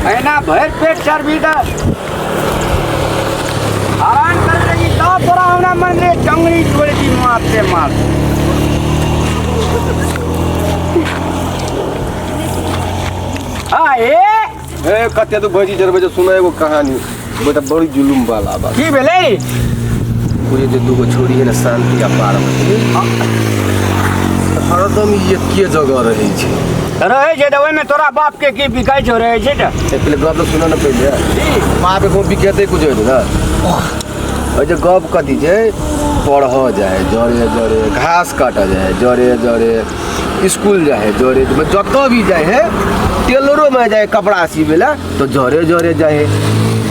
है ना भर पेट चर्बी दा आराम कर रही तो तोरा होना मन रे जंगली छोड़ दी मारते मार ए कते तो भजी जर बजे सुना एगो कहानी बेटा बड़ी जुलुम वाला बा की भेलै कोई जे दुगो छोड़ी है ना शांति आ पार्वती हरदम एके जगह रहे छै तो ओहिमे तोरा बाप के की बिकाई छौ रहे छै त पहले गप सुनो ना पहले बाप को बिकेते कुछ हो ना ओ जे गप कथी छै पढ़ जाए जरे जरे घास काटा जाए जरे जरे स्कूल जाए जरे जतो भी जाए है टेलरो में जाए कपड़ा सीबेला तो जरे जरे जाए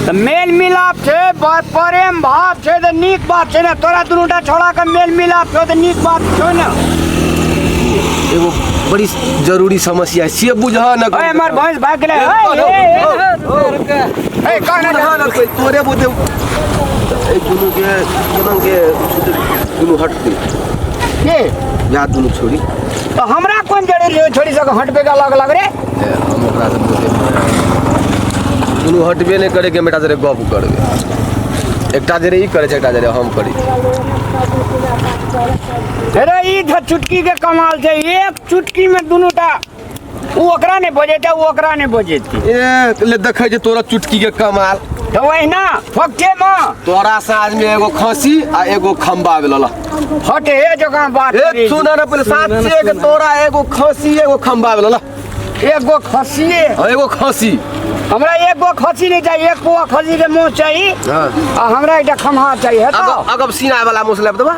तो मेल मिलाप छै प्रेम भाव छै तो नीक बात छै ना तोरा दुनूटा छोड़ा के मेल मिलाप छौ तो नीक बात छौ ना एगो बड़ी जरूरी समस्या है से बुझा न ओए हमर भैंस भाग गेलै ए कहना ना कोई तोरे बुझे ए दुनू के दुनू हटते के या दुनू छोड़ी तो हमरा कोन जरूरी छोड़ी सक हटबे का लग रे हम ओकरा से बोलते दुनू हटबे नहीं करे के बेटा जरे गप करबे एकटा जरे ई करे छै एकटा जरे हम करी अरे ई चुटकी के कमाल छै एक चुटकी में दुनूटा उ ओकरा ने बजेते उ ओकरा ने बजेती ए ले देखै जे तोरा चुटकी के कमाल तो वहिना फक्के में तोरा साँझ में एगो खसी आ एगो खंबा भेलला हटे हे जगह बात ए सुन ना पहले साथ से के तोरा एगो खसी एगो खंबा भेलला एगो खसिए एगो खसी हमरा एगो खसी नहीं चाहिए एक पोआ खसी के मुंह चाहिए आ हमरा एकटा खम्हा चाहिए तो अगब सीना वाला मुसला बतबा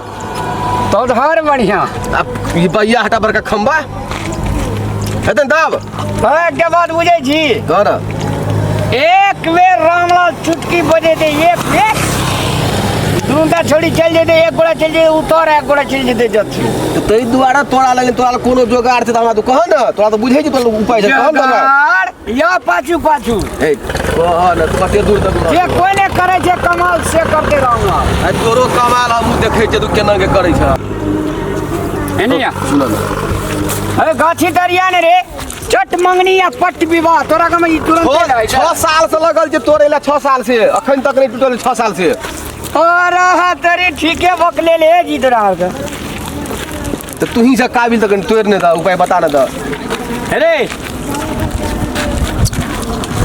तो हर बढ़िया अब ये बैया हटा बड़का खंबा हेतन तब एकटा बात बुझै छी कर एक बेर रामलाल चुटकी बजे दे एक दूंदा छोड़ी चल जेते एक गोड़ा चल जे उतर एक गोड़ा चल जेते जथी तो तई दुआरा तोरा लगे तोरा कोनो जोगाड़ छै त हमरा तो कह न तोरा तो बुझै छै तो उपाय छै कह न या पाछू पाछू ए कह न कते दूर तक जे कोई ने करे छै कमाल से करते रहूंगा आ तोरो कमाल हम देखै छै तू केना के करै छै एनिया सुन न अरे गाछी दरिया ने रे चट मंगनी या पट विवाह तोरा के में तुरंत 6 साल से लगल छै तोरे ला 6 साल से अखन तक नहीं टूटल 6 साल से अरे तेरी ठीके बकले ले जीत रहा है तो तू ही से काबिल तक तोड़ ने दा उपाय बता न दा अरे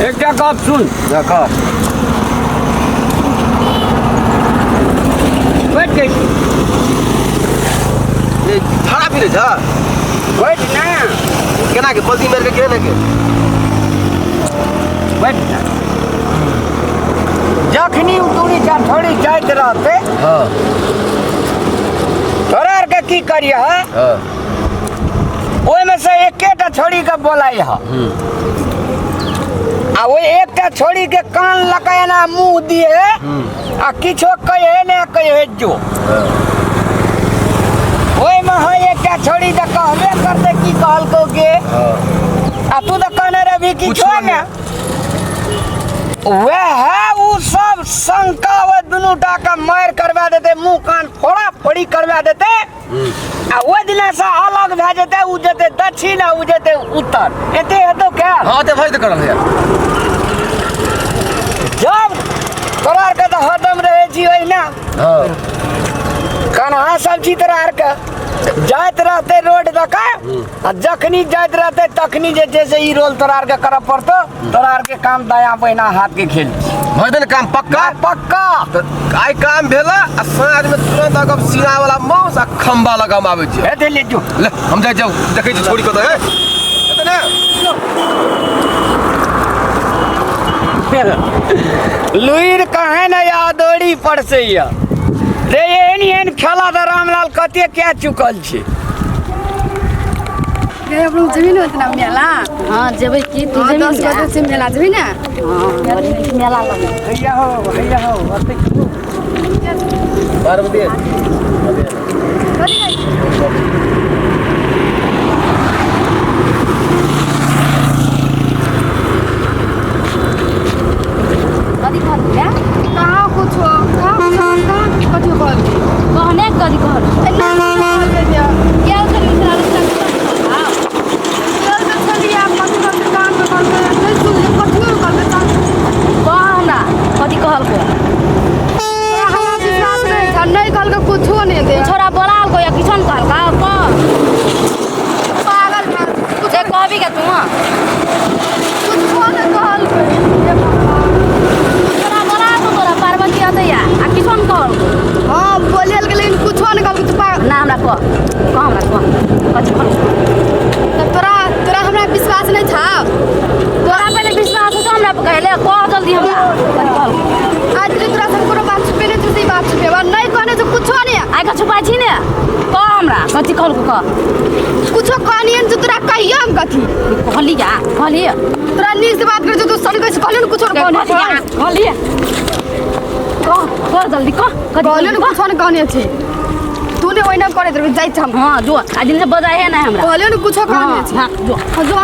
एक गप सुन देखा बैठ गई ए थारा फिरे जा बैठ ना केना के पलटी मार के केना के बैठ ना जखनी उतुरी जा थोड़ी जाइत रहते हां तोरा के की करिए हां ओइ में से एकेटा छोड़ी के बोलाई है आ वो एकटा छोड़ी के कान लगाए ना मुंह दिए आ किछो कहे ने कहे जो ओइ में है एकटा छोड़ी त कहबे करते की कहल को के आ तू त कहने रे भी किछो ने वह उ सब शंका व दुनू टाका मार करवा देते मुंह कान फोड़ा फोड़ी करवा देते आ वो दिन से अलग भे जेते उ जेते दक्षिण आ उ जेते उत्तर एते हेतो क्या हां ते भाई त करल यार जब तोरा के तो हरदम रहे छी ओहिना हां कन्हा सब छी तोरा के जाइत रहते रोड दका आ जखनी जाइत रहते तखनी जे जैसे ई रोल तोरा के कर पड़तो तोरा के काम दाया बहिना हाथ के खेल भदन काम पक्का पक्का आई काम भेला आ साँझ में तुरंत अगब सीना वाला मांस आ खंबा लगाम आबै छै एते ले जो ले हम जाय जाऊ देखै छी छोड़ी को त ए ना लुईर कहे न यादोड़ी पड़ से या रे एहन खेला त रामलाल कते क्या चुकल छै रे अपन जमीन उतना मेला हाँ जेबै की तू जमीन 10 गो से मेला जमीन ना हाँ मेला लगे भैया हो अते पार्वती कथी कहै कथी कहलिए कहाँ कुछ कहाँ कथी कहल कहने कथी कहल क्या कर चलिए आप कथी काम कर क्या तू हां कुछो न कहल तोरा बोला तो तोरा पार्वती आते या आ किसन कहल हां बोलेल के लेकिन कुछो न कहल तू ना हमरा कह हमरा कह तोरा हमरा विश्वास नहीं था तोरा पहले विश्वास हो हमरा पे कहले कह जल्दी हमरा आज ले तोरा सब कोनो बात छुपे नहीं तुझे बात छुपे और नहीं कहने से कुछो नहीं आइ का छुपाई छी ने कह हमरा कथी कहल को कह कुछो कहनी है जो तोरा कहियो हम कथी कहली तोरा नीक से बात कर जो तू सब कैसे कहले न कुछो न कहने कहली कह जल्दी कह कहले न कुछो न कहने छे तूने ओइना करे त जाई छ हम हां जो आज दिन से बजाए है ना हमरा कहले न कुछो कहने छे हां जो जो